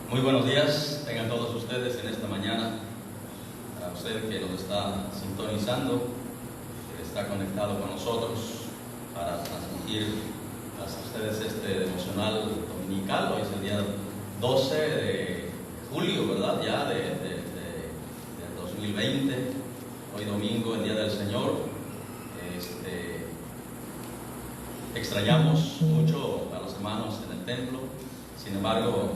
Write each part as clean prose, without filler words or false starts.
Muy buenos días, tengan todos ustedes en esta mañana. A usted que nos está sintonizando, que está conectado con nosotros para transmitir a ustedes este devocional dominical. Hoy es el día 12 de julio, ¿verdad? Ya del 2020. Hoy domingo, el día del Señor. Extrañamos mucho a los hermanos en el templo. Sin embargo,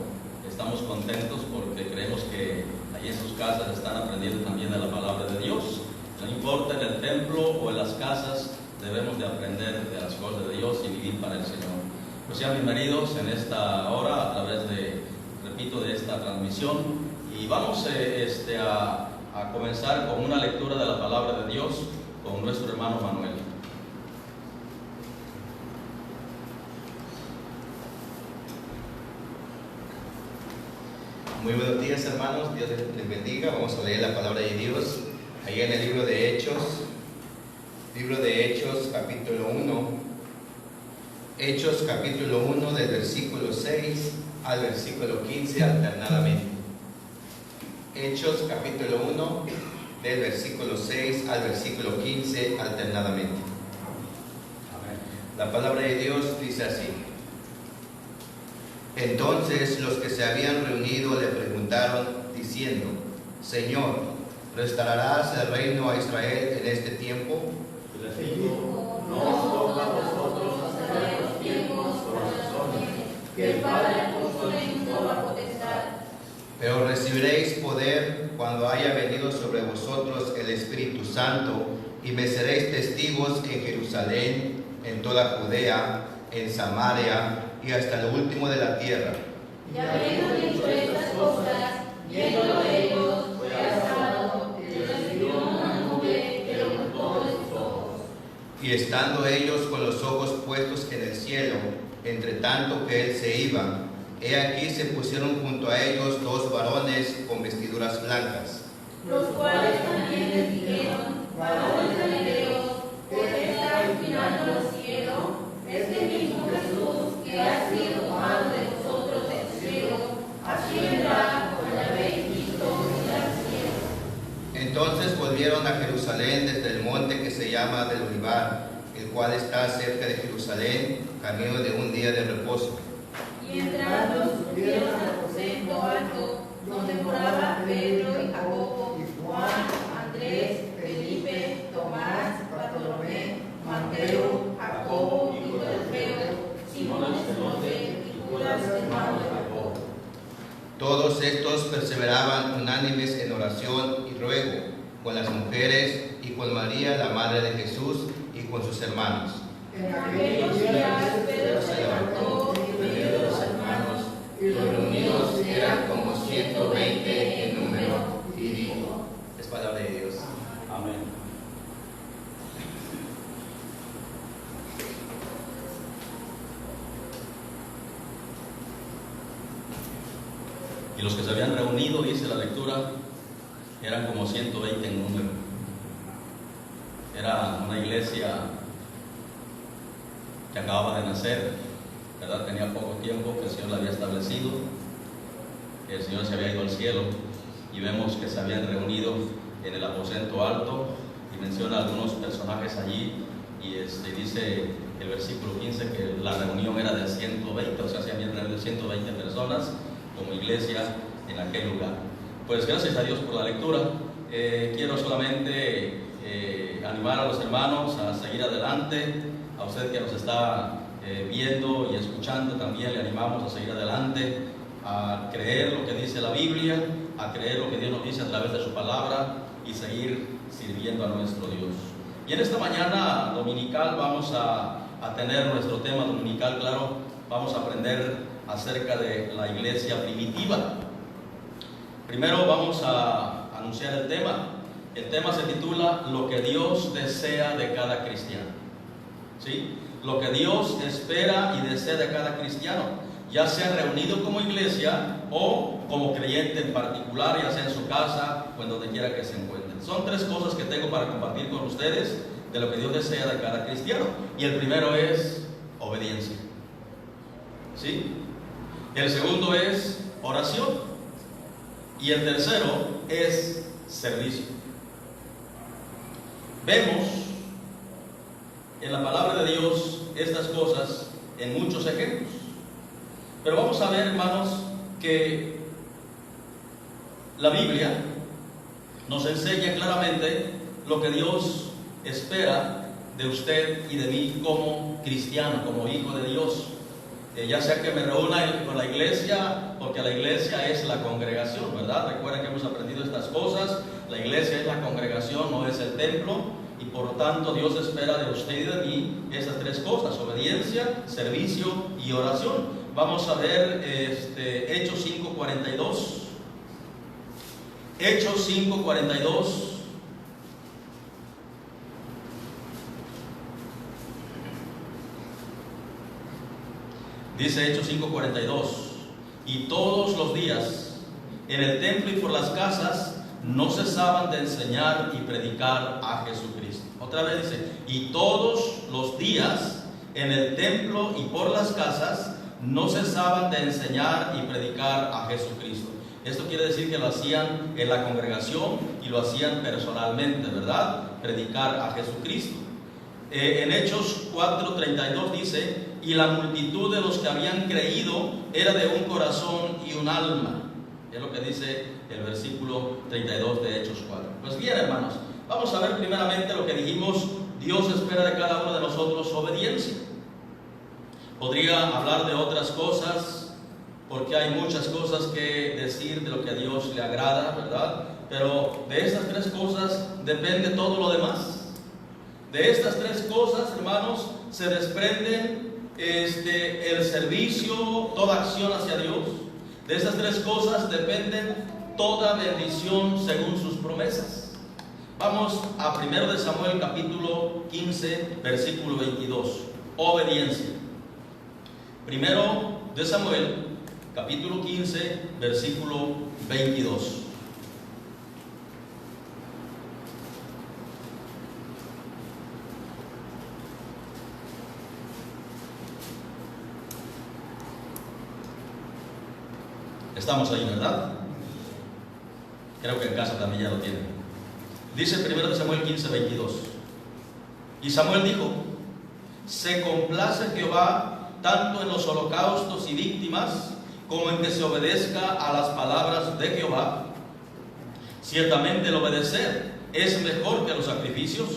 estamos contentos porque creemos que allí en sus casas están aprendiendo también de la palabra de Dios. No importa en el templo o en las casas, debemos de aprender de las cosas de Dios y vivir para el Señor. Pues sean bienvenidos en esta hora a través de, repito, de esta transmisión. Y vamos a comenzar con una lectura de la palabra de Dios con nuestro hermano Manuel. Muy buenos días, hermanos, Dios les bendiga. Vamos a leer la palabra de Dios ahí en el libro de Hechos, capítulo 1. Hechos, capítulo 1, del versículo 6 al versículo 15 alternadamente. Hechos, capítulo 1, del versículo 6 al versículo 15 alternadamente. La palabra de Dios dice así: Entonces los que se habían reunido le preguntaron, diciendo: Señor, ¿restaurarás el reino a Israel en este tiempo? Y les dijo: no os toca a vosotros saber los tiempos o las razones que el Padre puso en toda potestad. Pero recibiréis poder cuando haya venido sobre vosotros el Espíritu Santo, y me seréis testigos en Jerusalén, en toda Judea, en Samaria y hasta lo último de la tierra. Y habiendo dicho estas cosas, viéndolo ellos, fue alzado, y recibió una nube que lo ocupó de sus ojos. Y estando ellos con los ojos puestos en el cielo, entre tanto que él se iba, he aquí se pusieron junto a ellos dos varones con vestiduras blancas, Los cuales también les dijeron: varones galileos, ¿por qué estáis mirando al cielo? Este mismo Jesús que ha sido tomado de vosotros del cielo, así vendrá como le habéis visto ir al cielo. Entonces volvieron a Jerusalén desde el monte que se llama del Olivar, el cual está cerca de Jerusalén, camino de un día de reposo. Y entrando subieron al aposento alto, donde moraba Pedro y Jacobo, Juan, Andrés, Felipe, Tomás, Bartolomé, Mateo, Jacobo, hijo de Alfeo, Simón el Celote y Judas, hermano de Jacobo. Todos estos perseveraban unánimes en oración y ruego, con las mujeres y con María, la madre de Jesús, y con sus hermanos. En aquellos días Pedro se levantó en medio de los hermanos, y los reunidos eran como 120 en número, y dijo: Es palabra de Dios. Amén. Y los que se habían reunido, dice la lectura, eran como 120 en número. Era una iglesia que acababa de nacer, ¿verdad? Tenía poco tiempo que el Señor la había establecido, que el Señor se había ido al cielo, y vemos que se habían reunido en el aposento alto, y menciona algunos personajes allí, y dice el versículo 15 que la reunión era de 120, o sea, se habían reunido 120 personas como iglesia en aquel lugar. Pues gracias a Dios por la lectura. Quiero solamente animar a los hermanos a seguir adelante. A usted que nos está viendo y escuchando también le animamos a seguir adelante, a creer lo que dice la Biblia, a creer lo que Dios nos dice a través de su palabra y seguir sirviendo a nuestro Dios. Y en esta mañana dominical vamos a tener nuestro tema dominical, claro, vamos a aprender acerca de la iglesia primitiva. Primero vamos a anunciar el tema. El tema se titula Lo que Dios desea de cada cristiano. ¿Sí? Lo que Dios espera y desea de cada cristiano, ya sea reunido como iglesia o como creyente en particular, ya sea en su casa o en donde quiera que se encuentren. Son tres cosas que tengo para compartir con ustedes de lo que Dios desea de cada cristiano. Y el primero es obediencia. ¿Sí? El segundo es oración. Y el tercero es servicio. Vemos en la palabra de Dios estas cosas en muchos ejemplos. Pero vamos a ver, hermanos, que la Biblia nos enseña claramente lo que Dios espera de usted y de mí como cristiano, como hijo de Dios. Ya sea que me reúna con la iglesia, porque la iglesia es la congregación, ¿verdad? Recuerden que hemos aprendido estas cosas. La iglesia es la congregación, no es el templo. Y por lo tanto Dios espera de usted y de mí estas tres cosas: obediencia, servicio y oración. Vamos a ver Hechos 5:42. Hechos 5:42. Dice Hechos 5:42: y todos los días en el templo y por las casas no cesaban de enseñar y predicar a Jesucristo. Otra vez dice: y todos los días en el templo y por las casas no cesaban de enseñar y predicar a Jesucristo. Esto quiere decir que lo hacían en la congregación y lo hacían personalmente, ¿verdad? Predicar a Jesucristo. En Hechos 4:32 dice: y la multitud de los que habían creído era de un corazón y un alma. Es lo que dice el versículo 32 de Hechos 4. Pues bien, hermanos, vamos a ver primeramente lo que dijimos. Dios espera de cada uno de nosotros obediencia. Podría hablar de otras cosas, porque hay muchas cosas que decir de lo que a Dios le agrada, ¿verdad? Pero de estas tres cosas depende todo lo demás. De estas tres cosas, hermanos, se desprenden el servicio, toda acción hacia Dios. De estas tres cosas dependen toda bendición según sus promesas. Vamos a 1 de Samuel capítulo 15, versículo 22. Obediencia. 1 de Samuel capítulo 15, versículo 22. Estamos ahí, ¿verdad? Creo que en casa también ya lo tienen. Dice 1 de Samuel 15, 22. Y Samuel dijo: se complace Jehová tanto en los holocaustos y víctimas, como en que se obedezca a las palabras de Jehová. Ciertamente el obedecer es mejor que los sacrificios,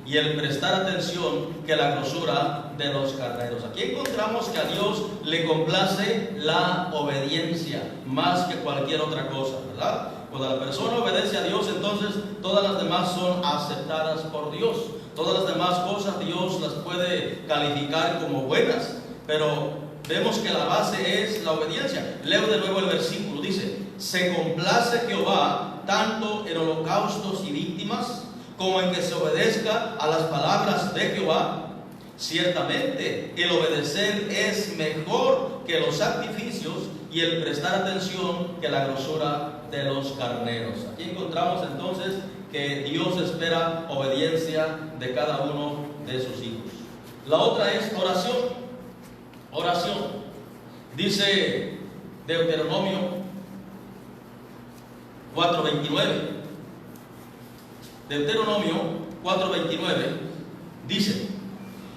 y el prestar atención que la grosura de los carneros. Aquí encontramos que a Dios le complace la obediencia más que cualquier otra cosa, ¿verdad? Cuando la persona obedece a Dios, entonces todas las demás son aceptadas por Dios. Todas las demás cosas Dios las puede calificar como buenas, pero vemos que la base es la obediencia. Leo de nuevo el versículo, dice: se complace Jehová tanto en holocaustos y víctimas, como en que se obedezca a las palabras de Jehová. Ciertamente el obedecer es mejor que los sacrificios, y el prestar atención que la grosura de los carneros. Aquí encontramos entonces que Dios espera obediencia de cada uno de sus hijos. La otra es oración. Oración. Dice Deuteronomio 4:29. Deuteronomio 4:29 dice: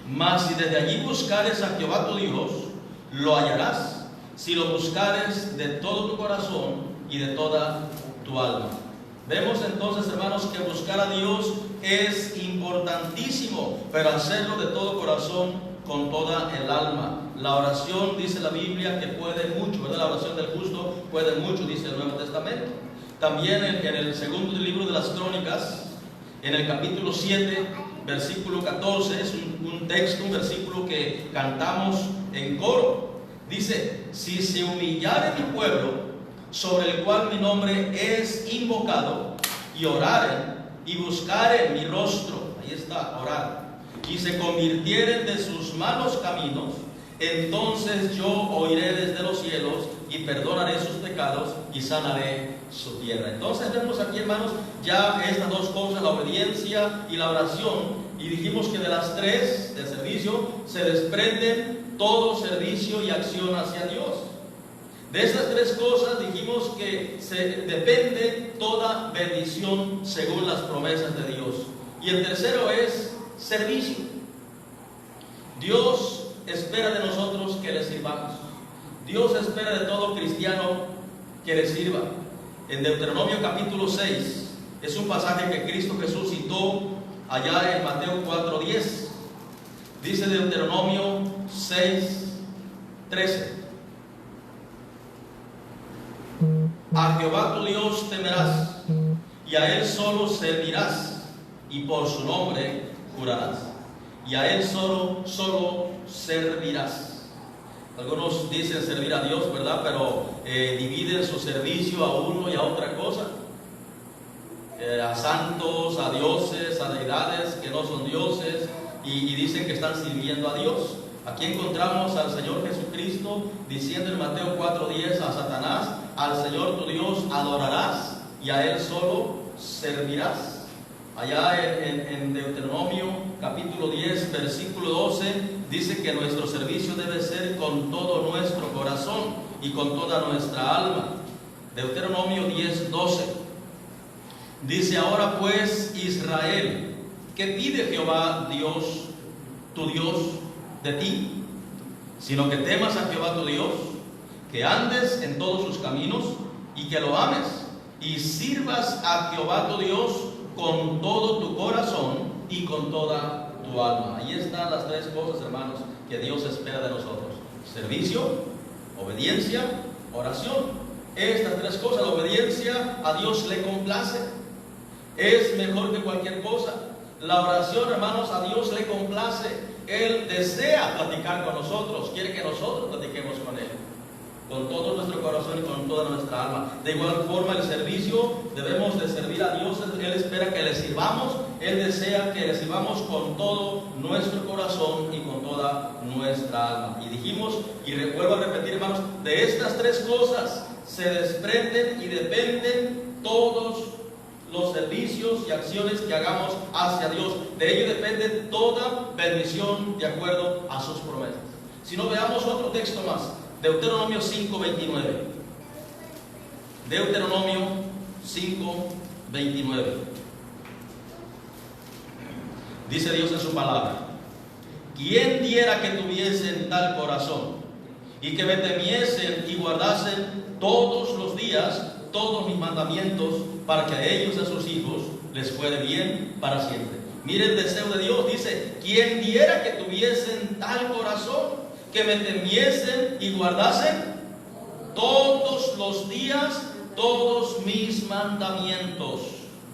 mas si desde allí buscares a Jehová tu Dios, lo hallarás, si lo buscares de todo tu corazón y de toda tu alma. Vemos entonces, hermanos, que buscar a Dios es importantísimo, pero hacerlo de todo corazón, con toda el alma. La oración, dice la Biblia, que puede mucho, ¿verdad? La oración del justo puede mucho, dice el Nuevo Testamento. También en el segundo libro de las Crónicas, en el capítulo 7, versículo 14, es un texto, un versículo que cantamos en coro. Dice: si se humillare mi pueblo, sobre el cual mi nombre es invocado, y oraren y buscaren mi rostro, ahí está, orar, y se convirtieren de sus malos caminos, entonces yo oiré desde los cielos y perdonaré sus pecados y sanaré su tierra. Entonces vemos aquí, hermanos, ya estas dos cosas, la obediencia y la oración, y dijimos que de las tres de servicio se desprenden todo servicio y acción hacia Dios. De estas tres cosas dijimos que depende toda bendición según las promesas de Dios. Y el tercero es servicio. Dios espera de nosotros que le sirvamos. Dios espera de todo cristiano que le sirva. En Deuteronomio capítulo 6 es un pasaje que Cristo Jesús citó allá en Mateo 4:10. Dice Deuteronomio 6:13: a Jehová tu Dios temerás, y a Él solo servirás, y por su nombre jurarás, y a Él solo servirás. Algunos dicen servir a Dios, ¿verdad? Pero dividen su servicio a uno y a otra cosa. A santos, a dioses, a deidades que no son dioses, y dicen que están sirviendo a Dios. Aquí encontramos al Señor Jesucristo diciendo en Mateo 4:10 a Satanás: al Señor tu Dios adorarás y a Él solo servirás. Allá en Deuteronomio capítulo 10 versículo 12 dice que nuestro servicio debe ser con todo nuestro corazón y con toda nuestra alma. Deuteronomio 10:12 dice: ahora pues, Israel, ¿qué pide Jehová Dios, tu Dios, de ti? Sino que temas a Jehová tu Dios, que andes en todos sus caminos y que lo ames, y sirvas a Jehová tu Dios con todo tu corazón y con toda tu alma. Ahí están las tres cosas, hermanos, que Dios espera de nosotros: servicio, obediencia, oración. Estas tres cosas. La obediencia a Dios le complace, es mejor que cualquier cosa. La oración, hermanos, a Dios le complace. Él desea platicar con nosotros, quiere que nosotros platiquemos con Él, con todo nuestro corazón y con toda nuestra alma. De igual forma, el servicio, debemos de servir a Dios. Él espera que le sirvamos. Él desea que le sirvamos con todo nuestro corazón y con toda nuestra alma. Y dijimos, y vuelvo a repetir, hermanos, de estas tres cosas se desprenden y dependen todos los servicios y acciones que hagamos hacia Dios. De ello depende toda bendición de acuerdo a sus promesas. Si no, veamos otro texto más. Deuteronomio 5:29. Deuteronomio 5:29. Dice Dios en su palabra: ¿quién diera que tuviesen tal corazón y que me temiesen y guardasen todos los días todos mis mandamientos, para que a ellos y a sus hijos les fuere bien para siempre? Mire el deseo de Dios. Dice: ¿quién diera que tuviesen tal corazón, que me temiesen y guardasen todos los días todos mis mandamientos?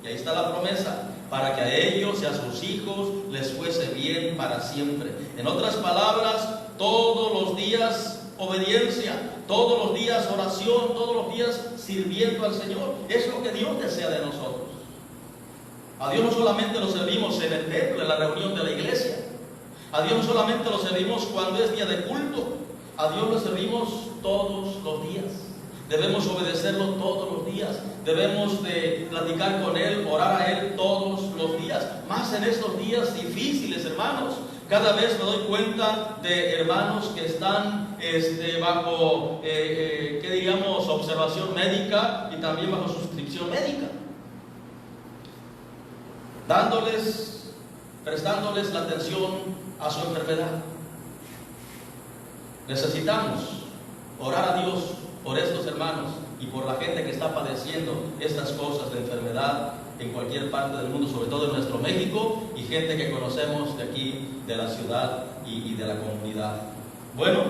Y ahí está la promesa: para que a ellos y a sus hijos les fuese bien para siempre. En otras palabras, todos los días obediencia, todos los días oración, todos los días sirviendo al Señor. Es lo que Dios desea de nosotros. A Dios no solamente lo servimos en el templo, en la reunión de la iglesia. A Dios no solamente lo servimos cuando es día de culto. A Dios lo servimos todos los días. Debemos obedecerlo todos los días. Debemos de platicar con Él, orar a Él todos los días. Más en estos días difíciles, hermanos. Cada vez me doy cuenta de hermanos que están bajo, ¿qué diríamos?, observación médica y también bajo suscripción médica, prestándoles la atención a su enfermedad. Necesitamos orar a Dios por estos hermanos y por la gente que está padeciendo estas cosas de enfermedad en cualquier parte del mundo, sobre todo en nuestro México, y gente que conocemos de aquí, de la ciudad y de la comunidad. Bueno,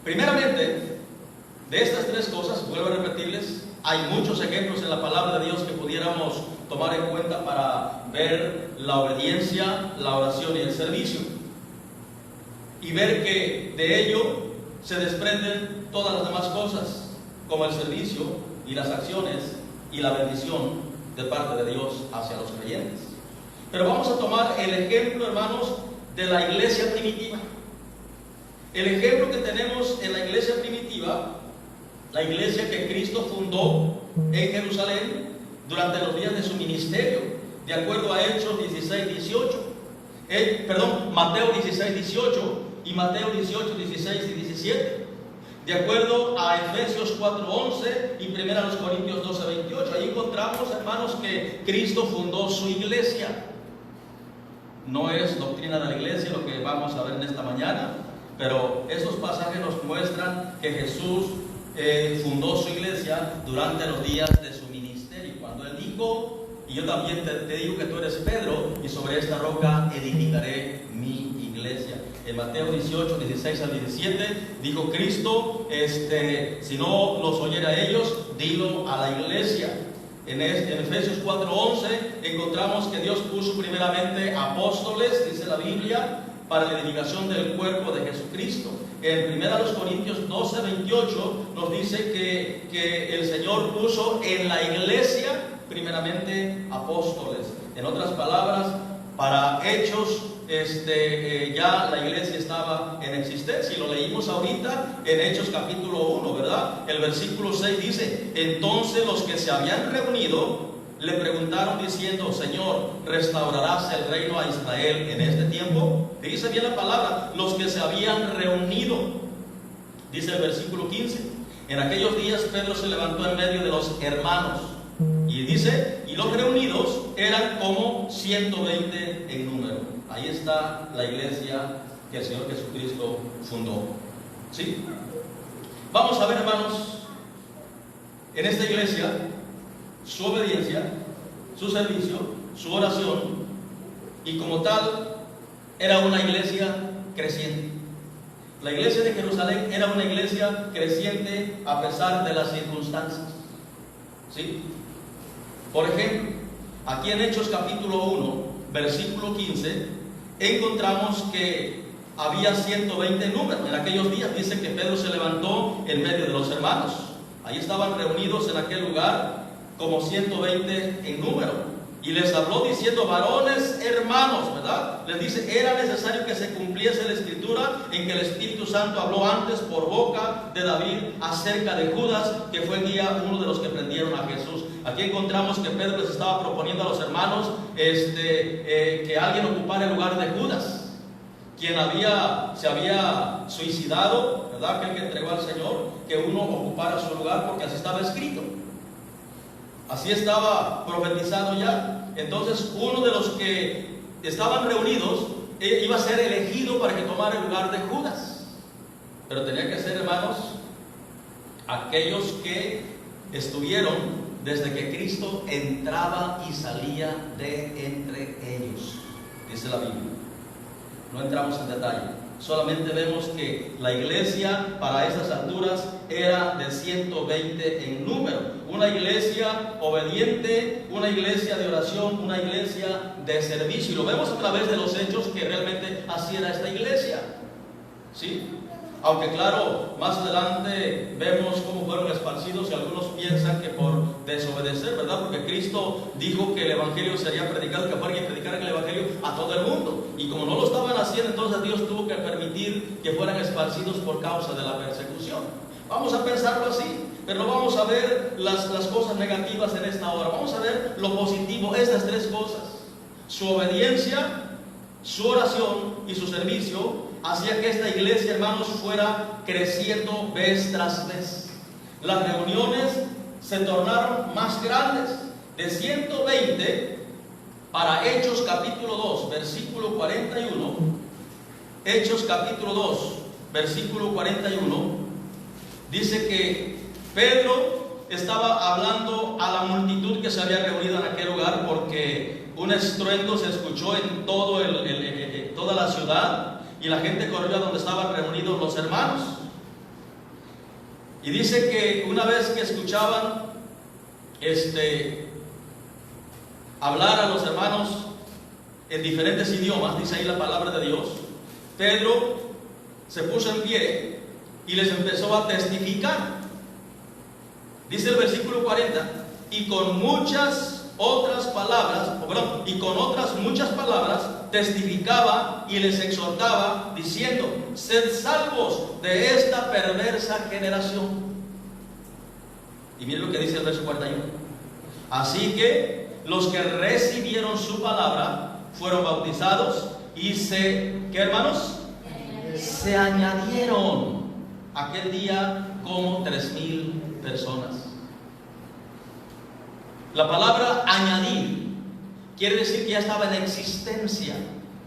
primeramente, de estas tres cosas, vuelvo a repetirles, hay muchos ejemplos en la palabra de Dios que pudiéramos tomar en cuenta para ver la obediencia, la oración y el servicio, y ver que de ello se desprenden todas las demás cosas, como el servicio y las acciones y la bendición de parte de Dios hacia los creyentes. Pero vamos a tomar el ejemplo, hermanos, de la iglesia primitiva. El ejemplo que tenemos en la iglesia primitiva, la iglesia que Cristo fundó en Jerusalén durante los días de su ministerio, de acuerdo a Hechos 16:18. Mateo 16:18 y Mateo 18:16 y 17. De acuerdo a Efesios 4:11 y 1 Corintios 12:28, ahí encontramos, hermanos, que Cristo fundó su iglesia. No es doctrina de la iglesia lo que vamos a ver en esta mañana, pero estos pasajes nos muestran que Jesús fundó su iglesia durante los días de su ministerio. Cuando Él dijo, y yo también te digo que tú eres Pedro, y sobre esta roca edificaré mi iglesia. En Mateo 18, 16 al 17, dijo Cristo, si no los oyera a ellos, dilo a la iglesia. En Efesios 4:11 encontramos que Dios puso primeramente apóstoles, dice la Biblia, para la edificación del cuerpo de Jesucristo. En 1 Corintios 12:28 nos dice que el Señor puso en la iglesia primeramente apóstoles. En otras palabras, para Hechos, ya la iglesia estaba en existencia, y lo leímos ahorita en Hechos capítulo 1, ¿verdad? El versículo 6 dice: entonces los que se habían reunido le preguntaron diciendo, Señor, ¿restaurarás el reino a Israel en este tiempo? Dice bien la palabra, los que se habían reunido. Dice el versículo 15, en aquellos días Pedro se levantó en medio de los hermanos, y dice, y los reunidos eran como 120 en número. Ahí está la iglesia que el Señor Jesucristo fundó. ¿Sí? Vamos a ver, hermanos, en esta iglesia, su obediencia, su servicio, su oración, y como tal, era una iglesia creciente. La iglesia de Jerusalén era una iglesia creciente a pesar de las circunstancias. ¿Sí? Por ejemplo, aquí en Hechos capítulo 1, versículo 15, encontramos que había 120 números. En aquellos días dice que Pedro se levantó en medio de los hermanos. Ahí estaban reunidos en aquel lugar como 120 en número. Y les habló diciendo, varones hermanos, ¿verdad? Les dice, era necesario que se cumpliese la escritura en que el Espíritu Santo habló antes por boca de David acerca de Judas, que fue uno de los que prendieron a Jesús. Aquí encontramos que Pedro les estaba proponiendo a los hermanos que alguien ocupara el lugar de Judas, quien se había suicidado, ¿verdad? Aquel que entregó al Señor, que uno ocupara su lugar, porque así estaba escrito. Así estaba profetizado ya. Entonces uno de los que estaban reunidos iba a ser elegido para que tomara el lugar de Judas. Pero tenía que ser, hermanos, aquellos que estuvieron desde que Cristo entraba y salía de entre ellos, dice la Biblia. No entramos en detalle. Solamente vemos que la iglesia para esas alturas era de 120 en número. Una iglesia obediente, una iglesia de oración, una iglesia de servicio. Y lo vemos a través de los hechos que realmente así era esta iglesia. ¿Sí? Aunque claro, más adelante vemos cómo fueron esparcidos y algunos piensan que por desobedecer, ¿verdad? Porque Cristo dijo que el Evangelio sería predicado, que fuera que predicaran el Evangelio a todo el mundo. Y como no lo estaban haciendo, entonces Dios tuvo que permitir que fueran esparcidos por causa de la persecución. Vamos a pensarlo así, pero no vamos a ver las cosas negativas en esta hora. Vamos a ver lo positivo, estas tres cosas: su obediencia, su oración y su servicio hacía que esta iglesia, hermanos, fuera creciendo vez tras vez. Las reuniones se tornaron más grandes. De 120 para Hechos capítulo 2, versículo 41. Hechos capítulo 2, versículo 41. Dice que Pedro estaba hablando a la multitud que se había reunido en aquel lugar, porque un estruendo se escuchó en toda la ciudad. Y la gente corrió a donde estaban reunidos los hermanos. Y dice que una vez que escuchaban hablar a los hermanos en diferentes idiomas, dice ahí la palabra de Dios, Pedro se puso en pie y les empezó a testificar. Dice el versículo 40, y con muchas otras palabras, y con otras muchas palabras testificaba y les exhortaba diciendo, sed salvos de esta perversa generación. Y miren lo que dice el verso 41. Así que los que recibieron su palabra fueron bautizados y ¿qué, hermanos? Se añadieron aquel día como 3,000 personas. La palabra añadir quiere decir que ya estaba en existencia,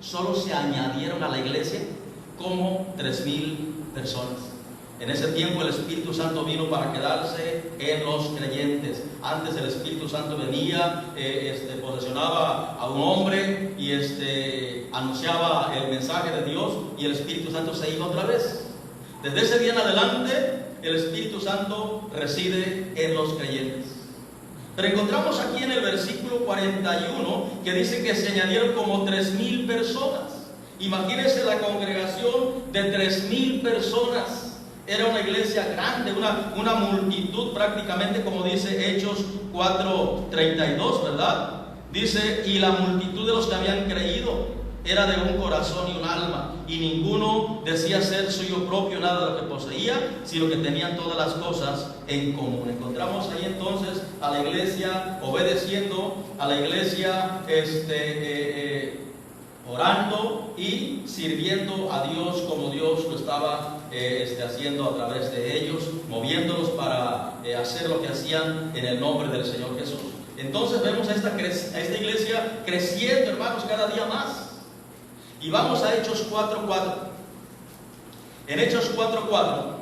solo se añadieron a la iglesia como 3,000 personas. En ese tiempo el Espíritu Santo vino para quedarse en los creyentes. Antes el Espíritu Santo venía, posesionaba a un hombre y anunciaba el mensaje de Dios, y el Espíritu Santo se iba otra vez. Desde ese día en adelante el Espíritu Santo reside en los creyentes. Pero encontramos aquí en el versículo 41 que dice que se añadieron como 3,000 personas. Imagínense la congregación de 3,000 personas. Era una iglesia grande, una multitud prácticamente, como dice Hechos 4:32, ¿verdad? Dice, y la multitud de los que habían creído era de un corazón y un alma, y ninguno decía ser suyo propio nada de lo que poseía, sino que tenían todas las cosas en común. Encontramos ahí entonces a la iglesia obedeciendo, a la iglesia orando y sirviendo a Dios como Dios lo estaba haciendo a través de ellos, moviéndolos para hacer lo que hacían en el nombre del Señor Jesús. Entonces vemos a esta iglesia creciendo, hermanos, cada día más. Y vamos a Hechos 4:4. En Hechos 4:4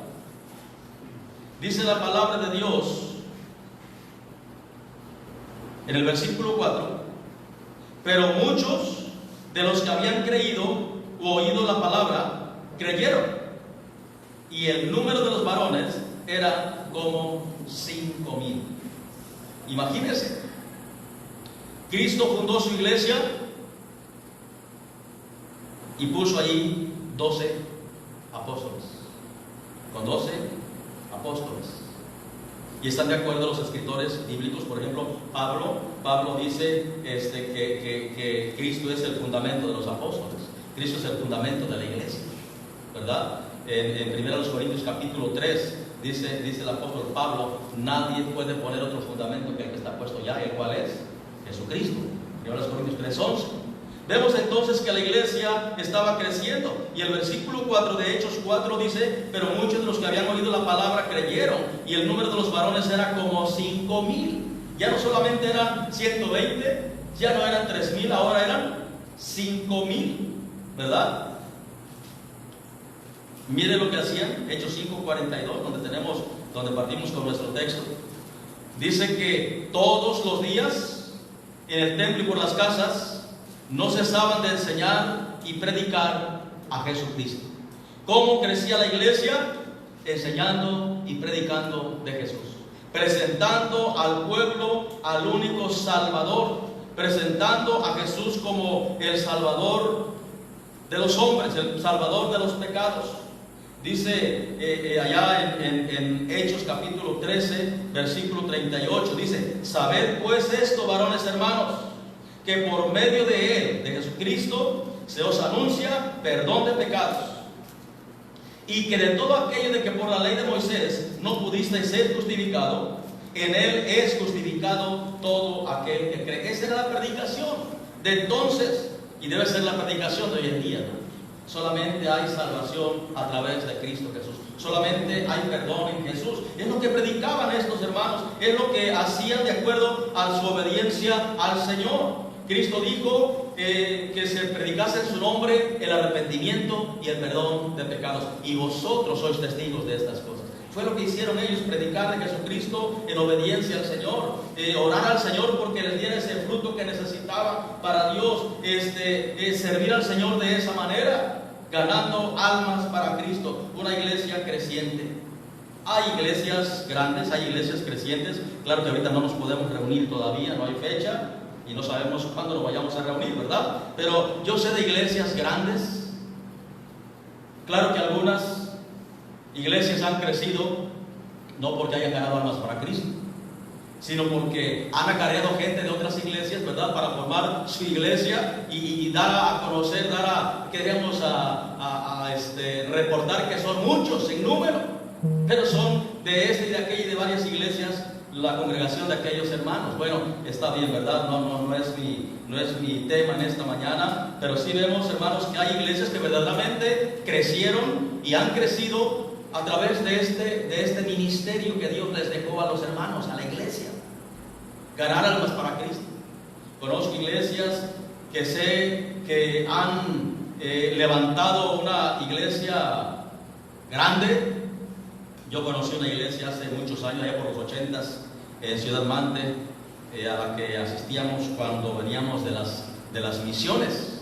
dice la palabra de Dios en el versículo 4: pero muchos de los que habían creído u oído la palabra creyeron, y el número de los varones era como 5,000. Imagínense, Cristo fundó su iglesia y puso allí 12 apóstoles, con 12 apóstoles. Y están de acuerdo los escritores bíblicos. Por ejemplo, Pablo dice que Cristo es el fundamento de los apóstoles. Cristo es el fundamento de la iglesia, ¿verdad? En 1 Corintios capítulo 3 dice el apóstol Pablo: nadie puede poner otro fundamento que el que está puesto ya, el cual es Jesucristo. 1 Corintios 3:11. Vemos entonces que la iglesia estaba creciendo, y el versículo 4 de Hechos 4 dice: pero muchos de los que habían oído la palabra creyeron, y el número de los varones era como 5,000. Ya no solamente eran 120, ya no eran 3,000, ahora eran 5,000, ¿verdad? Miren lo que hacían, Hechos 5:42, donde partimos con nuestro texto. Dice que todos los días en el templo y por las casas no cesaban de enseñar y predicar a Jesucristo. ¿Cómo crecía la iglesia? Enseñando y predicando de Jesús, presentando al pueblo al único Salvador, presentando a Jesús como el Salvador de los hombres, el Salvador de los pecados. Dice allá en Hechos capítulo 13, versículo 38, dice: sabed pues esto, varones hermanos, que por medio de Él, de Jesucristo, se os anuncia perdón de pecados, y que de todo aquello de que por la ley de Moisés no pudisteis ser justificado, en Él es justificado todo aquel que cree. Esa era la predicación de entonces, y debe ser la predicación de hoy en día, ¿no? Solamente hay salvación a través de Cristo Jesús. Solamente hay perdón en Jesús. Es lo que predicaban estos hermanos, es lo que hacían de acuerdo a su obediencia al Señor. Cristo dijo que se predicase en su nombre el arrepentimiento y el perdón de pecados, y vosotros sois testigos de estas cosas. Fue lo que hicieron ellos, predicar de Jesucristo en obediencia al Señor, orar al Señor porque les diera ese fruto que necesitaban para Dios, servir al Señor de esa manera, ganando almas para Cristo. Una iglesia creciente. Hay iglesias grandes, hay iglesias crecientes. Claro que ahorita no nos podemos reunir todavía, no hay fecha y no sabemos cuándo nos vayamos a reunir, ¿verdad? Pero yo sé de iglesias grandes. Claro que algunas iglesias han crecido no porque hayan ganado almas para Cristo, sino porque han acarreado gente de otras iglesias, ¿verdad?, para formar su iglesia y dar a conocer, reportar que son muchos en número, pero son de esta y de aquella y de varias iglesias la congregación de aquellos hermanos. Bueno, está bien, ¿verdad? No es mi tema en esta mañana, pero sí vemos, hermanos, que hay iglesias que verdaderamente crecieron y han crecido a través de este ministerio que Dios les dejó a los hermanos, a la iglesia. Ganar almas para Cristo. Conozco iglesias que sé que han levantado una iglesia grande. Yo conocí una iglesia hace muchos años, allá por los 80s, en Ciudad Mante, a la que asistíamos cuando veníamos de las misiones.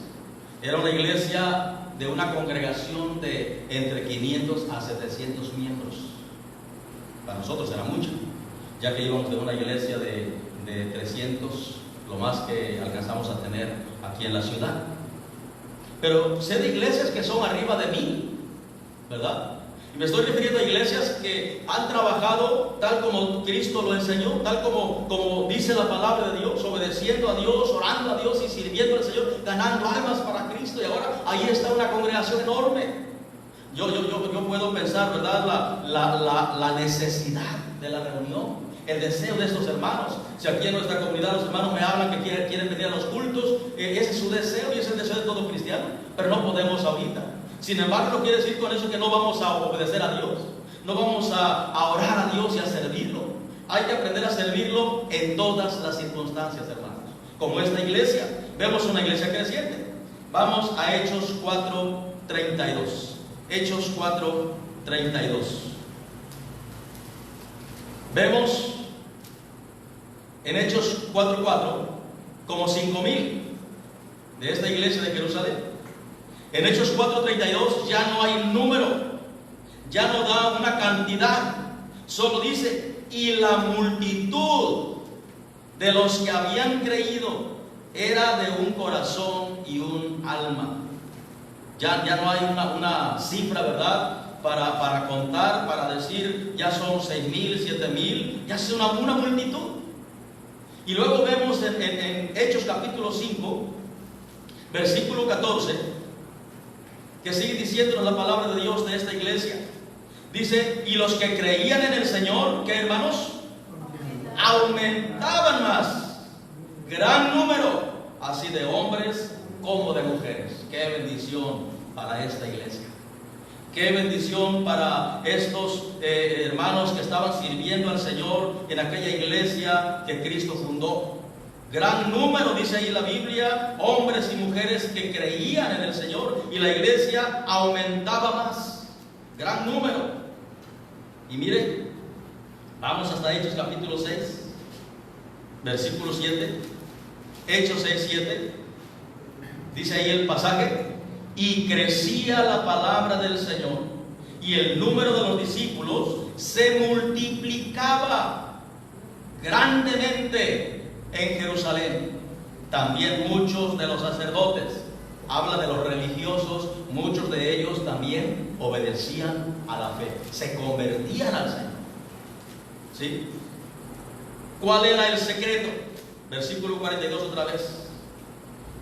Era una iglesia de una congregación de entre 500 a 700 miembros. Para nosotros era mucho, ya que íbamos de una iglesia de 300, lo más que alcanzamos a tener aquí en la ciudad. Pero sé de iglesias que son arriba de 1000, ¿verdad? Y me estoy refiriendo a iglesias que han trabajado tal como Cristo lo enseñó, tal como dice la palabra de Dios, obedeciendo a Dios, orando a Dios y sirviendo al Señor, ganando almas para Cristo. Y ahora ahí está una congregación enorme. Yo puedo pensar, ¿verdad? La necesidad de la reunión, el deseo de estos hermanos. Si aquí en nuestra comunidad los hermanos me hablan que quieren venir a los cultos, ese es su deseo y ese es el deseo de todo cristiano, pero no podemos ahorita. Sin embargo, no quiere decir con eso que no vamos a obedecer a Dios, no vamos a orar a Dios y a servirlo. Hay que aprender a servirlo en todas las circunstancias, hermanos. Como esta iglesia, vemos una iglesia creciente. Vamos a Hechos 4:32. Hechos 4:32. Vemos en Hechos 4:4 como 5,000 de esta iglesia de Jerusalén. En Hechos 4:32 ya no hay número, ya no da una cantidad, solo dice: y la multitud de los que habían creído era de un corazón y un alma. Ya no hay una cifra, ¿verdad? Para contar, para decir ya son 6,000, 7,000, ya es una multitud. Y luego vemos en Hechos capítulo 5, versículo 14, que sigue diciéndonos la palabra de Dios de esta iglesia. Dice: y los que creían en el Señor, ¿qué, hermanos? Aumentaban más, gran número, así de hombres como de mujeres. Qué bendición para esta iglesia. Qué bendición para estos hermanos que estaban sirviendo al Señor en aquella iglesia que Cristo fundó. Gran número, dice ahí la Biblia, hombres y mujeres que creían en el Señor, y la iglesia aumentaba más. Gran número. Y mire, vamos hasta Hechos capítulo 6, versículo 7. Hechos 6:7. Dice ahí el pasaje: y crecía la palabra del Señor, y el número de los discípulos se multiplicaba grandemente en Jerusalén. También muchos de los sacerdotes, habla de los religiosos, muchos de ellos también obedecían a la fe, se convertían al Señor. ¿Sí? ¿Cuál era el secreto? Versículo 42 otra vez.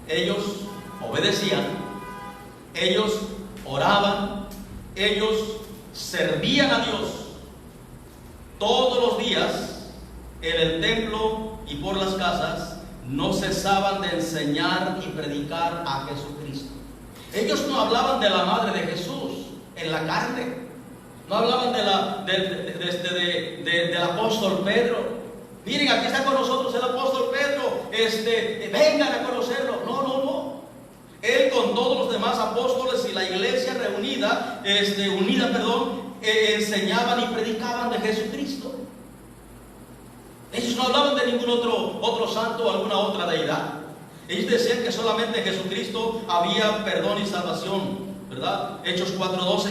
Ellos obedecían, ellos oraban, ellos servían a Dios todos los días en el templo y por las casas. No cesaban de enseñar y predicar a Jesucristo. Ellos no hablaban de la madre de Jesús en la carne, no hablaban del apóstol Pedro. Miren, aquí está con nosotros el apóstol Pedro, vengan a conocerlo. No. Él con todos los demás apóstoles y la iglesia unida, enseñaban y predicaban de Jesucristo. Ellos no hablaban de ningún otro santo o alguna otra deidad. Ellos decían que solamente en Jesucristo había perdón y salvación, ¿verdad? Hechos 4:12.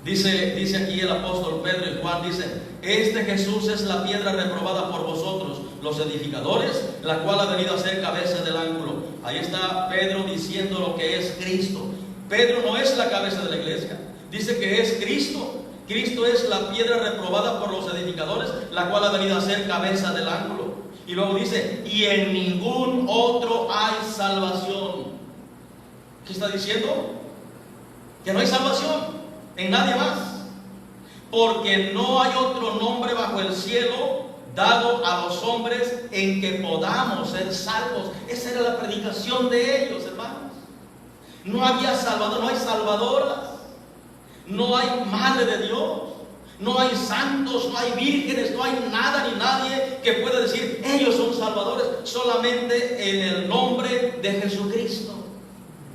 Dice aquí el apóstol Pedro y Juan, dice: este Jesús es la piedra reprobada por vosotros, los edificadores, la cual ha venido a ser cabeza del ángulo. Ahí está Pedro diciendo lo que es Cristo. Pedro no es la cabeza de la iglesia, dice que es Cristo. Cristo es la piedra reprobada por los edificadores, la cual ha venido a ser cabeza del ángulo. Y luego dice: y en ningún otro hay salvación. ¿Qué está diciendo? Que no hay salvación en nadie más, porque no hay otro nombre bajo el cielo dado a los hombres en que podamos ser salvos. Esa era la predicación de ellos, hermanos. No había salvador, no hay salvadoras, No hay madre de Dios, no hay santos, no hay vírgenes, no hay nada ni nadie que pueda decir ellos son salvadores, solamente en el nombre de Jesucristo.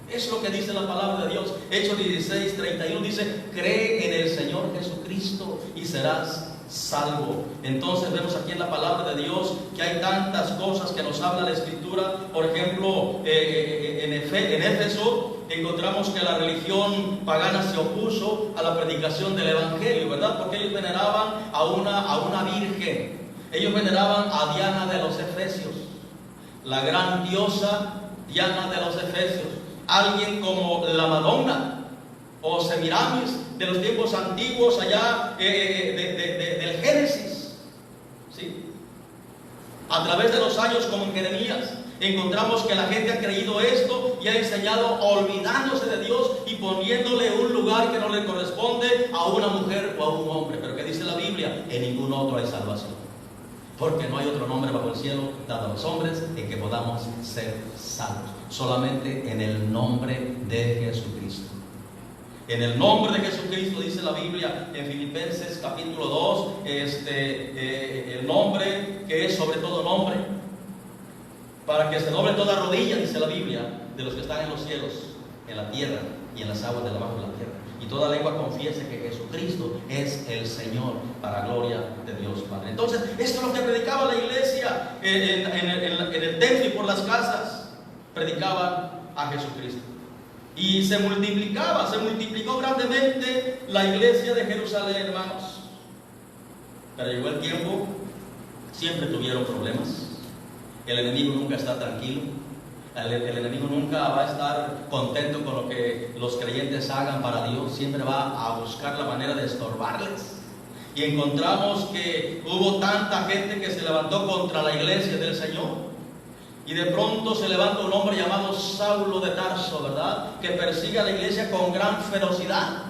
Es lo que dice la palabra de Dios. Hechos 16:31 dice: cree en el Señor Jesucristo y serás salvo. Entonces vemos aquí en la palabra de Dios que hay tantas cosas que nos habla la Escritura. Por ejemplo, en Éfeso encontramos que la religión pagana se opuso a la predicación del Evangelio, ¿verdad? Porque ellos veneraban a una virgen. Ellos veneraban a Diana de los Efesios, la gran diosa Diana de los Efesios. Alguien como la Madonna o Semiramis de los tiempos antiguos allá del Génesis, ¿sí? A través de los años, como en Jeremías, encontramos que la gente ha creído esto y ha enseñado olvidándose de Dios y poniéndole un lugar que no le corresponde a una mujer o a un hombre. Pero ¿qué dice la Biblia? En ningún otro hay salvación, porque no hay otro nombre bajo el cielo dado a los hombres en que podamos ser salvos, solamente en el nombre de Jesucristo. En el nombre de Jesucristo, dice la Biblia en Filipenses capítulo 2, el nombre que es sobre todo nombre, para que se doble toda rodilla, dice la Biblia, de los que están en los cielos, en la tierra y en las aguas de debajo de la tierra, y toda lengua confiese que Jesucristo es el Señor, para gloria de Dios Padre. Entonces, esto es lo que predicaba la iglesia en el templo y por las casas. Predicaban a Jesucristo. Y se multiplicó grandemente la iglesia de Jerusalén, hermanos. Pero llegó el tiempo, siempre tuvieron problemas. El enemigo nunca está tranquilo. El enemigo nunca va a estar contento con lo que los creyentes hagan para Dios. Siempre va a buscar la manera de estorbarles. Y encontramos que hubo tanta gente que se levantó contra la iglesia del Señor. Y de pronto se levanta un hombre llamado Saulo de Tarso, ¿verdad? Que persigue a la iglesia con gran ferocidad,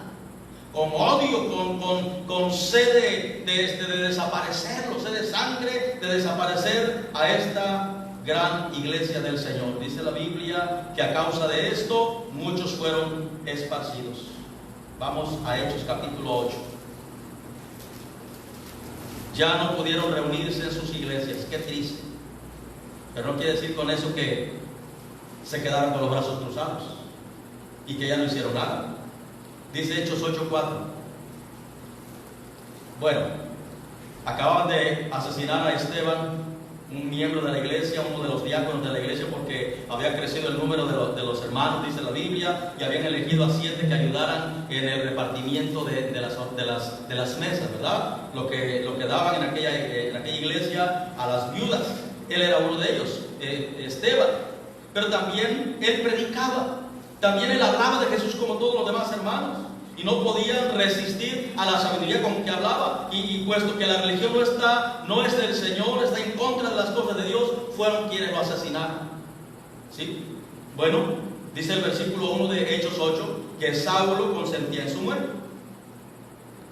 con odio, con sed de desaparecerlo, sed de sangre, de desaparecer a esta gran iglesia del Señor. Dice la Biblia que a causa de esto muchos fueron esparcidos. Vamos a Hechos capítulo 8. Ya no pudieron reunirse en sus iglesias. Qué triste. Pero no quiere decir con eso que se quedaron con los brazos cruzados y que ya no hicieron nada. Dice Hechos 8:4. Bueno, acaban de asesinar a Esteban, un miembro de la iglesia, uno de los diáconos de la iglesia, porque había crecido el número de los hermanos, dice la Biblia, y habían elegido a 7 que ayudaran en el repartimiento de las mesas, ¿verdad? Lo que daban en aquella iglesia a las viudas. Él era uno de ellos, Esteban. Pero también él predicaba, también él hablaba de Jesús como todos los demás hermanos, y no podían resistir a la sabiduría con que hablaba. Y puesto que la religión no es del Señor, está en contra de las cosas de Dios, fueron quienes lo asesinaron. ¿Sí? Bueno, dice el versículo 1 de Hechos 8 que Saulo consentía en su muerte.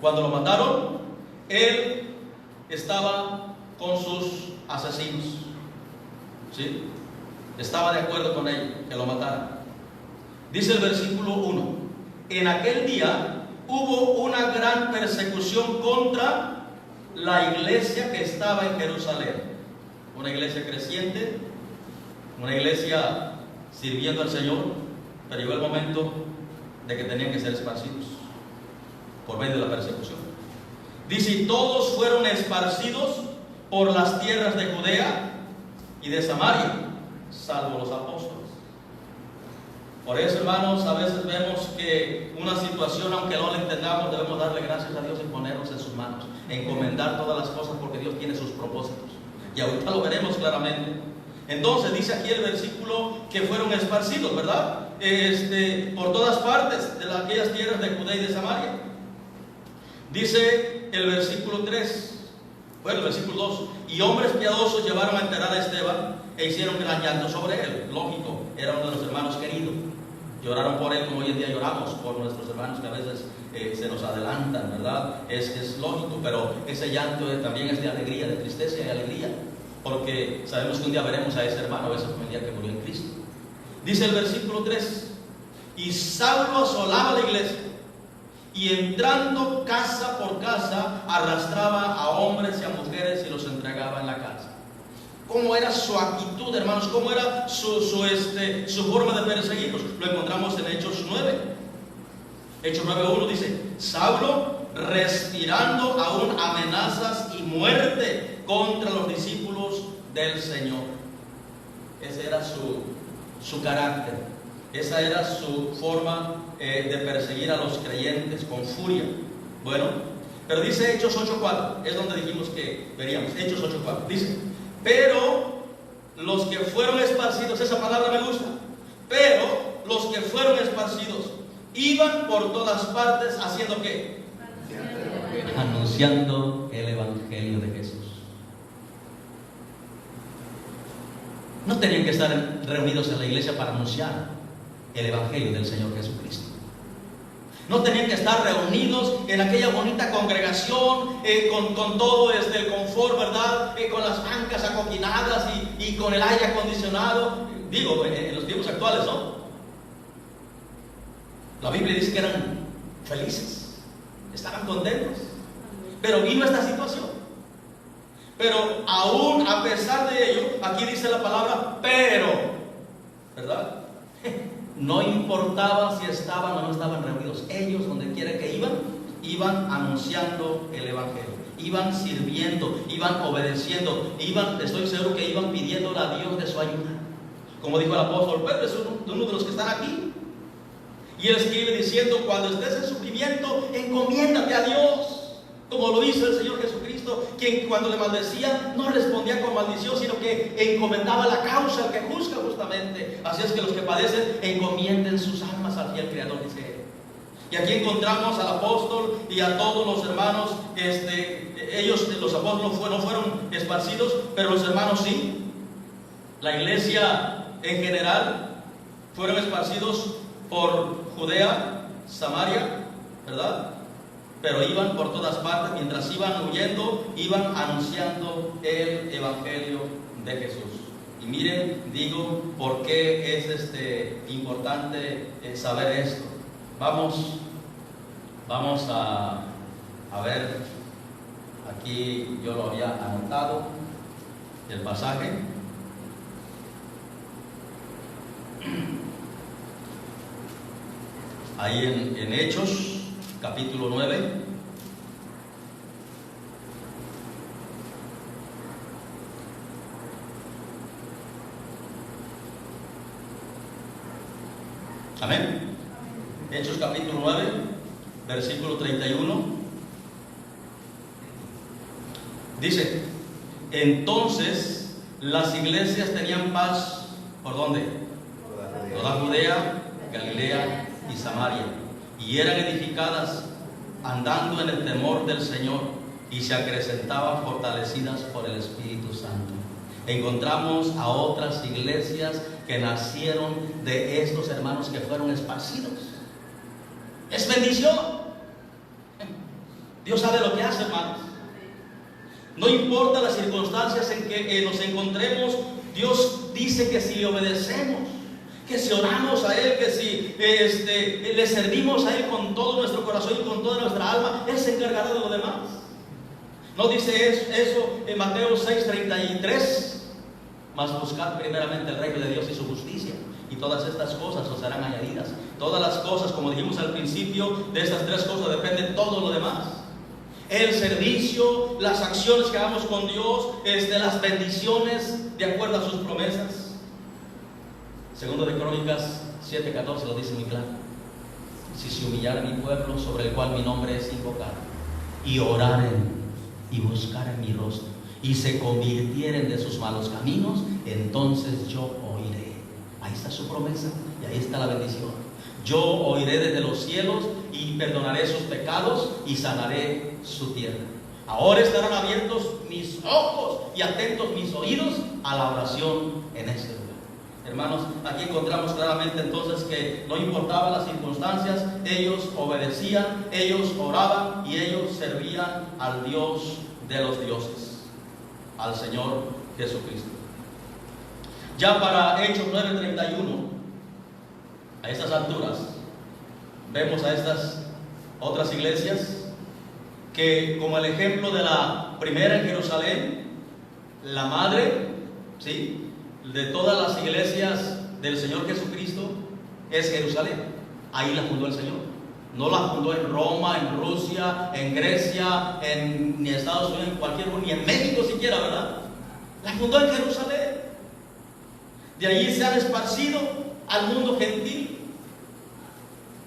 Cuando lo mataron, él estaba con sus asesinos. ¿Sí? Estaba de acuerdo con ellos que lo mataran. Dice el versículo 1: en aquel día hubo una gran persecución contra la iglesia que estaba en Jerusalén. Una iglesia creciente, una iglesia sirviendo al Señor, pero llegó el momento de que tenían que ser esparcidos por medio de la persecución. Dice: y todos fueron esparcidos por las tierras de Judea y de Samaria, salvo los apóstoles. Por eso, hermanos, a veces vemos que una situación, aunque no la entendamos, debemos darle gracias a Dios y ponernos en sus manos, encomendar todas las cosas, porque Dios tiene sus propósitos. Y ahorita lo veremos claramente. Entonces dice aquí el versículo que fueron esparcidos, ¿verdad? Por todas partes de aquellas tierras de Judea y de Samaria. Dice el versículo 3. Bueno, el versículo 2: y hombres piadosos llevaron a enterrar a Esteban e hicieron gran llanto sobre él. Lógico, era uno de los hermanos queridos. Lloraron por él como hoy en día lloramos por nuestros hermanos que a veces se nos adelantan, ¿verdad? Es lógico, pero ese llanto también es de alegría, de tristeza y alegría, porque sabemos que un día veremos a ese hermano, ese fue el día que murió en Cristo. Dice el versículo 3: y Saulo asolaba la iglesia y entrando casa por casa, arrastraba a hombres y a mujeres y los entregaba en la casa. ¿Cómo era su actitud, hermanos? ¿Cómo era su forma de perseguirlos? Lo encontramos en Hechos 9. Hechos 9:1 dice: Saulo, respirando aún amenazas y muerte contra los discípulos del Señor. Ese era su carácter. Esa era su forma de perseguir a los creyentes con furia. Bueno, pero dice Hechos 8:4, es donde dijimos que veríamos. Hechos 8:4 dice: pero los que fueron esparcidos, esa palabra me gusta, pero los que fueron esparcidos iban por todas partes haciendo ¿qué? Anunciando el Evangelio de Jesús. No tenían que estar reunidos en la iglesia para anunciar el Evangelio del Señor Jesucristo. No tenían que estar reunidos en aquella bonita congregación con todo el confort, ¿verdad? Con las bancas acoquinadas y con el aire acondicionado. Digo, en los tiempos actuales, ¿no? La Biblia dice que eran felices, estaban contentos. Pero vino esta situación. Pero aún a pesar de ello, aquí dice la palabra pero, ¿verdad? No importaba si estaban o no estaban reunidos. Ellos, donde quiera que iban anunciando el Evangelio, iban sirviendo, iban obedeciendo, estoy seguro que iban pidiéndole a Dios de su ayuda. Como dijo el apóstol Pedro, es uno de los que están aquí. Y él escribe diciendo: cuando estés en sufrimiento, encomiéndate a Dios, como lo hizo el Señor Jesucristo, quien cuando le maldecía no respondía con maldición, sino que encomendaba la causa al que juzga justamente. Así es que los que padecen encomienden sus almas al fiel Creador, dice él. Y aquí encontramos al apóstol y a todos los hermanos. Ellos, los apóstoles, no fueron esparcidos, pero los hermanos sí. La iglesia en general fueron esparcidos por Judea, Samaria, ¿verdad? Pero iban por todas partes. Mientras iban huyendo, iban anunciando el Evangelio de Jesús. Y miren, digo, ¿por qué es importante saber esto? Vamos a ver, aquí yo lo había anotado, el pasaje. Ahí en Hechos, capítulo 9. Amén. Hechos capítulo 9, versículo 31. Dice: entonces las iglesias tenían paz, ¿por dónde? Toda Judea, Galilea y Samaria, y eran edificadas andando en el temor del Señor, y se acrecentaban fortalecidas por el Espíritu Santo. Encontramos a otras iglesias que nacieron de estos hermanos que fueron esparcidos. Es bendición. Dios sabe lo que hace, hermanos. No importa las circunstancias en que nos encontremos, Dios dice que si le obedecemos, que si oramos a Él, que si le servimos a Él con todo nuestro corazón y con toda nuestra alma, Él se encargará de lo demás. ¿No dice eso en Mateo 6:33? Mas buscad primeramente el reino de Dios y su justicia, y todas estas cosas os serán añadidas. Todas las cosas, como dijimos al principio, de estas tres cosas depende todo lo demás. El servicio, las acciones que hagamos con Dios, las bendiciones de acuerdo a sus promesas. Segundo de Crónicas 7:14 lo dice muy claro: si se humillara mi pueblo, sobre el cual mi nombre es invocado, y oraren y buscaren mi rostro, y se convirtieren de sus malos caminos, entonces yo oiré. Ahí está su promesa y ahí está la bendición. Yo oiré desde los cielos y perdonaré sus pecados y sanaré su tierra. Ahora estarán abiertos mis ojos y atentos mis oídos a la oración en este lugar. Hermanos, aquí encontramos claramente entonces que no importaban las circunstancias, ellos obedecían, ellos oraban y ellos servían al Dios de los dioses, al Señor Jesucristo. Ya para Hechos 9:31, a estas alturas, vemos a estas otras iglesias que, como el ejemplo de la primera en Jerusalén, la madre, ¿sí?, de todas las iglesias del Señor Jesucristo es Jerusalén. Ahí la fundó el Señor. No la fundó en Roma, en Rusia, en Grecia, ni en Estados Unidos, en cualquier lugar, ni en México siquiera, ¿verdad? La fundó en Jerusalén. De allí se han esparcido al mundo gentil.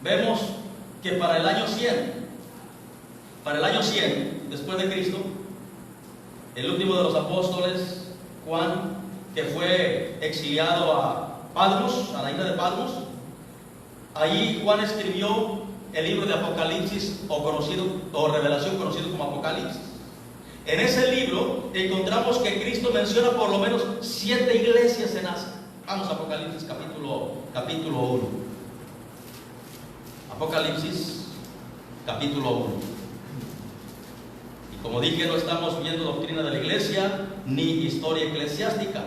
Vemos que para el año 100 después de Cristo, el último de los apóstoles, Juan, que fue exiliado a Patmos, a la isla de Patmos, allí Juan escribió el libro de Apocalipsis, o Revelación, conocido como Apocalipsis. En ese libro encontramos que Cristo menciona por lo menos 7 iglesias en Asia. Vamos a Apocalipsis capítulo 1. Apocalipsis capítulo 1. Y como dije, no estamos viendo doctrina de la iglesia ni historia eclesiástica,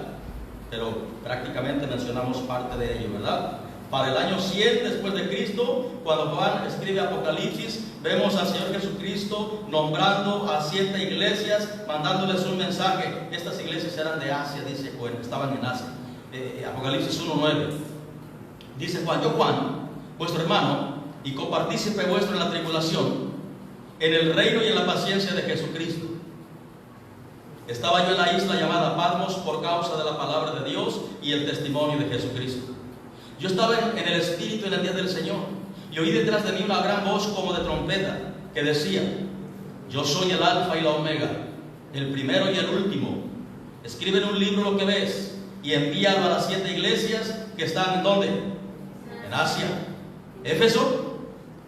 pero prácticamente mencionamos parte de ello, ¿verdad? Para el año 100 después de Cristo, cuando Juan escribe Apocalipsis, vemos al Señor Jesucristo nombrando a 7 iglesias, mandándoles un mensaje. Estas iglesias eran de Asia, dice Juan, estaban en Asia. Apocalipsis 1:9. Dice Juan: yo, Juan, vuestro hermano y copartícipe vuestro en la tribulación, en el reino y en la paciencia de Jesucristo. Estaba yo en la isla llamada Patmos por causa de la palabra de Dios y el testimonio de Jesucristo. Yo estaba en el Espíritu en el día del Señor, y oí detrás de mí una gran voz como de trompeta, que decía: yo soy el Alfa y la Omega, el primero y el último. Escribe en un libro lo que ves, y envíalo a las 7 iglesias que están ¿en dónde? En Asia: Éfeso,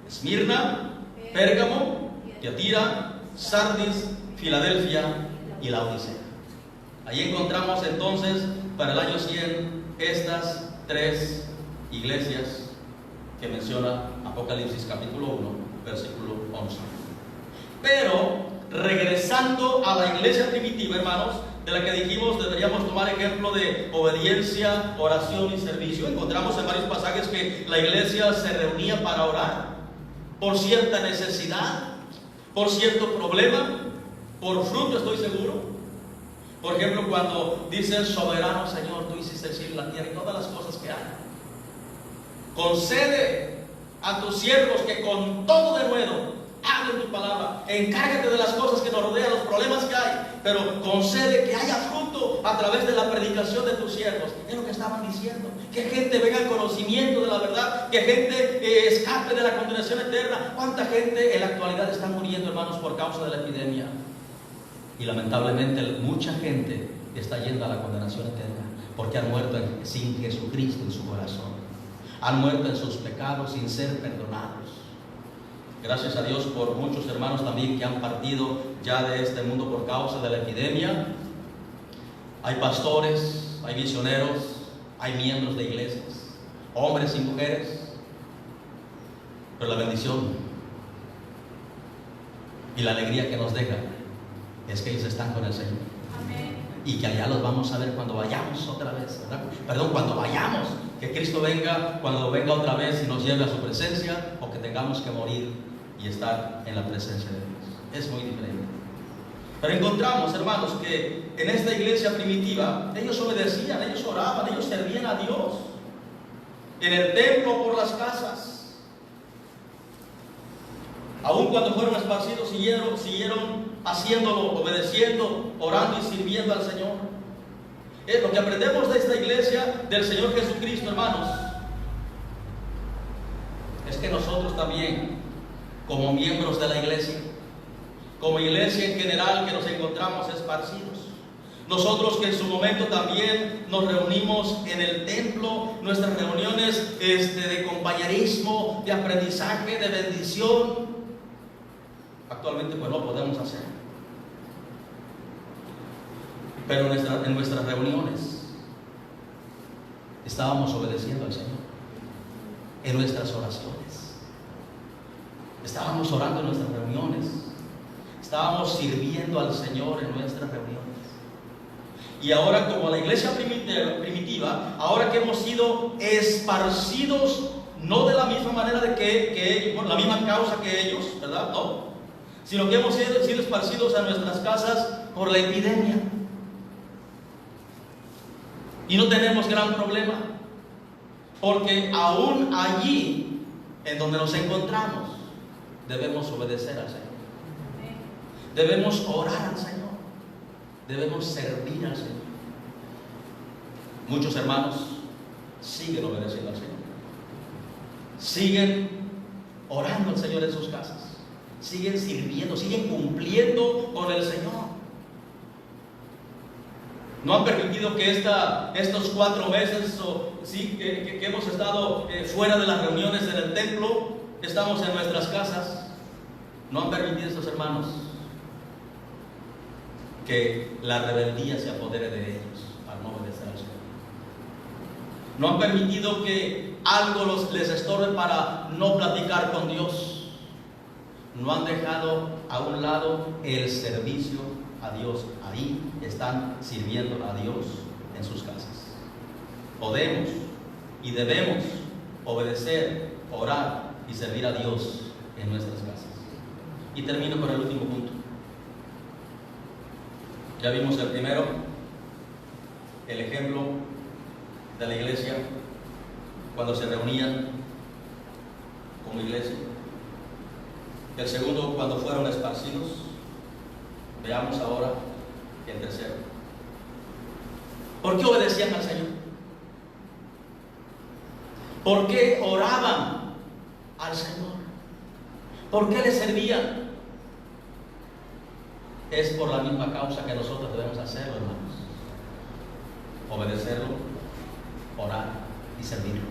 Esmirna, Pérgamo, Tiatira, Sardis, Filadelfia y Laodicea. Ahí encontramos entonces para el año 100 estas 3 iglesias que menciona Apocalipsis capítulo 1, versículo 11. Pero regresando a la iglesia primitiva, hermanos, de la que dijimos deberíamos tomar ejemplo de obediencia, oración y servicio, encontramos en varios pasajes que la iglesia se reunía para orar por cierta necesidad, por cierto problema, por fruto, estoy seguro. Por ejemplo, cuando dice el soberano Señor, tú hiciste el cielo y la tierra y todas las cosas que hay. Concede a tus siervos que con todo denuedo hablen tu palabra. Encárgate de las cosas que nos rodean, los problemas que hay, pero concede que haya fruto a través de la predicación de tus siervos. Es lo que estaban diciendo. Que gente venga al conocimiento de la verdad, que gente escape de la condenación eterna. ¿Cuánta gente en la actualidad está muriendo, hermanos, por causa de la epidemia? Y lamentablemente mucha gente está yendo a la condenación eterna porque han muerto sin Jesucristo en su corazón. Han muerto en sus pecados sin ser perdonados. Gracias a Dios por muchos hermanos también que han partido ya de este mundo por causa de la epidemia. Hay pastores, hay misioneros, hay miembros de iglesias, hombres y mujeres. Pero la bendición y la alegría que nos deja es que ellos están con el Señor. Amén. Y que allá los vamos a ver cuando vayamos otra vez, ¿verdad? Perdón, cuando vayamos, que Cristo venga, cuando venga otra vez y nos lleve a su presencia, o que tengamos que morir y estar en la presencia de Dios. Es muy diferente. Pero encontramos, hermanos, que en esta iglesia primitiva ellos obedecían, ellos oraban, ellos servían a Dios en el templo, por las casas. Aun cuando fueron esparcidos, siguieron haciéndolo, obedeciendo, orando y sirviendo al Señor. Lo que aprendemos de esta iglesia del Señor Jesucristo, hermanos, es que nosotros también, como miembros de la iglesia, como iglesia en general que nos encontramos esparcidos, nosotros que en su momento también nos reunimos en el templo, nuestras reuniones de compañerismo, de aprendizaje, de bendición, actualmente pues no podemos hacer. Pero en nuestras reuniones estábamos obedeciendo al Señor. En nuestras oraciones estábamos orando, en nuestras reuniones estábamos sirviendo al Señor en nuestras reuniones. Y ahora, como la iglesia primitiva, ahora que hemos sido esparcidos no de la misma manera de que ellos, por la misma causa que ellos, ¿verdad? No, sino que hemos sido esparcidos a nuestras casas por la epidemia. Y no tenemos gran problema, porque aún allí, en donde nos encontramos, debemos obedecer al Señor. Debemos orar al Señor. Debemos servir al Señor. Muchos hermanos siguen obedeciendo al Señor. Siguen orando al Señor en sus casas. Siguen sirviendo, siguen cumpliendo con el Señor. No han permitido que estos 4 meses que hemos estado fuera de las reuniones en el templo, estamos en nuestras casas. No han permitido estos hermanos que la rebeldía se apodere de ellos para no obedecer al Señor. No han permitido que algo les estorbe para no platicar con Dios. No han dejado a un lado el servicio a Dios. Ahí están sirviendo a Dios en sus casas. Podemos y debemos obedecer, orar y servir a Dios en nuestras casas. Y termino con el último punto. Ya vimos el primero, el ejemplo de la iglesia cuando se reunían como iglesia. El segundo, cuando fueron esparcidos. Veamos ahora el tercero. ¿Por qué obedecían al Señor? ¿Por qué oraban al Señor? ¿Por qué le servían? Es por la misma causa que nosotros debemos hacerlo, hermanos. Obedecerlo, orar y servirlo.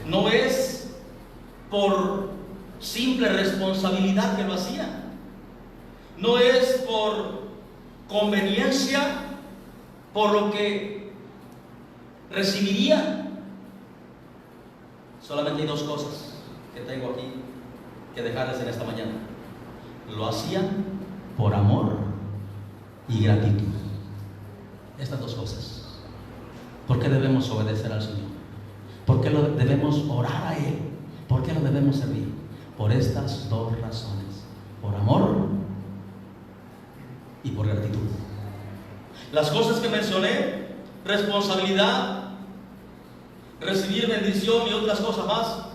No es por simple responsabilidad que lo hacían. No es por conveniencia, por lo que recibirían. Solamente hay 2 cosas que tengo aquí que dejarles en esta mañana. Lo hacían por amor y gratitud. Estas 2 cosas. ¿Por qué debemos obedecer al Señor? ¿Por qué debemos orar a Él? ¿Por qué lo debemos servir? Por estas 2 razones. Por amor y por gratitud. Las cosas que mencioné, responsabilidad, recibir bendición y otras cosas más,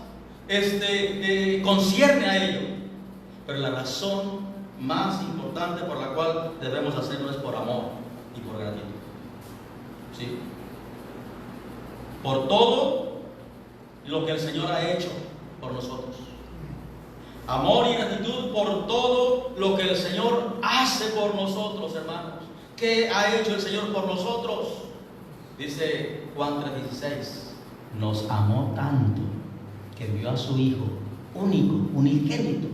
concierne a ello. Pero la razón más importante por la cual debemos hacerlo es por amor y por gratitud. ¿Sí? Por todo lo que el Señor ha hecho por nosotros. Amor y gratitud por todo lo que el Señor hace por nosotros, hermanos. ¿Qué ha hecho el Señor por nosotros? Dice Juan 3:16: nos amó tanto que envió a su Hijo único, unigénito,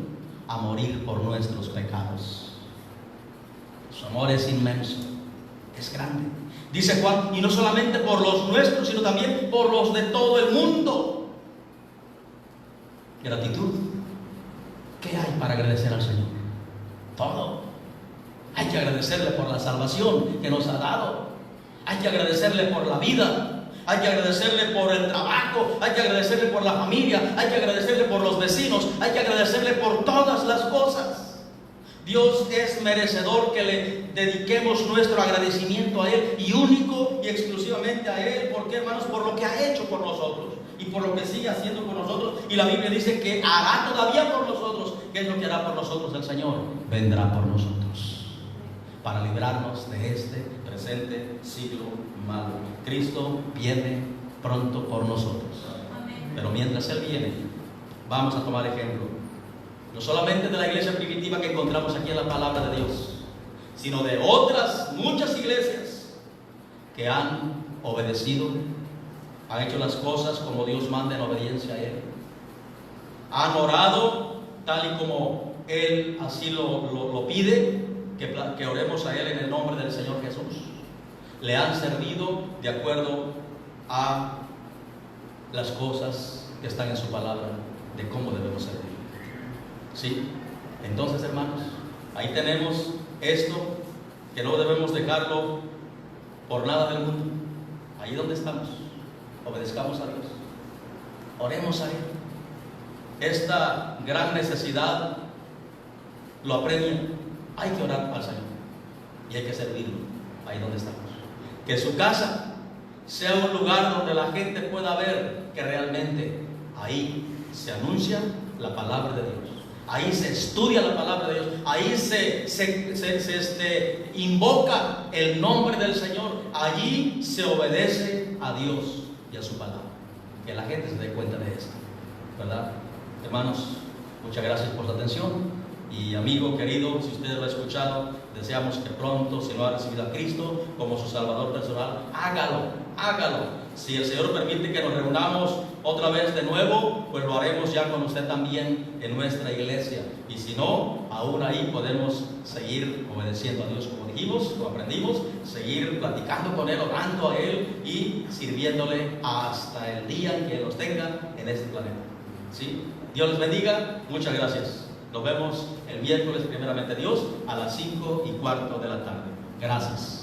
a morir por nuestros pecados. Su amor es inmenso, es grande. Dice Juan, y no solamente por los nuestros, sino también por los de todo el mundo. Gratitud. ¿Qué hay para agradecer al Señor? Todo. Hay que agradecerle por la salvación que nos ha dado. Hay que agradecerle por la vida. Hay que agradecerle por el trabajo. Hay que agradecerle por la familia. Hay que agradecerle por los vecinos. Hay que agradecerle por todas las cosas. Dios es merecedor que le dediquemos nuestro agradecimiento a Él, y único y exclusivamente a Él. ¿Por qué, hermanos? Por lo que ha hecho por nosotros y por lo que sigue haciendo por nosotros. Y la Biblia dice que hará todavía por nosotros. ¿Qué es lo que hará por nosotros el Señor? Vendrá por nosotros para librarnos de este presente siglo malo. Cristo viene pronto por nosotros. Amén. Pero mientras Él viene, vamos a tomar ejemplo no solamente de la iglesia primitiva que encontramos aquí en la palabra de Dios, sino de otras muchas iglesias que han obedecido, han hecho las cosas como Dios manda en obediencia a Él, han orado tal y como Él así lo pide, que oremos a Él en el nombre del Señor Jesús. Le han servido de acuerdo a las cosas que están en su palabra de cómo debemos servir. ¿Sí? Entonces, hermanos, ahí tenemos esto, que no debemos dejarlo por nada del mundo. Ahí donde estamos, obedezcamos a Dios, oremos a Él, esta gran necesidad lo apremia, hay que orar al Señor y hay que servirlo ahí donde estamos. Que su casa sea un lugar donde la gente pueda ver que realmente ahí se anuncia la palabra de Dios, ahí se estudia la palabra de Dios, ahí se invoca el nombre del Señor, allí se obedece a Dios y a su palabra. Que la gente se dé cuenta de eso, ¿verdad? Hermanos, muchas gracias por su atención. Y amigo querido, si usted lo ha escuchado, deseamos que pronto, si no ha recibido a Cristo como su Salvador personal, hágalo. Si el Señor permite que nos reunamos otra vez de nuevo, pues lo haremos ya con usted también en nuestra iglesia. Y si no, aún ahí podemos seguir obedeciendo a Dios como dijimos, como aprendimos, seguir platicando con Él, orando a Él y sirviéndole hasta el día en que Él nos tenga en este planeta. ¿Sí? Dios les bendiga, muchas gracias. Nos vemos el miércoles, primeramente Dios, a las 5:15 de la tarde. Gracias.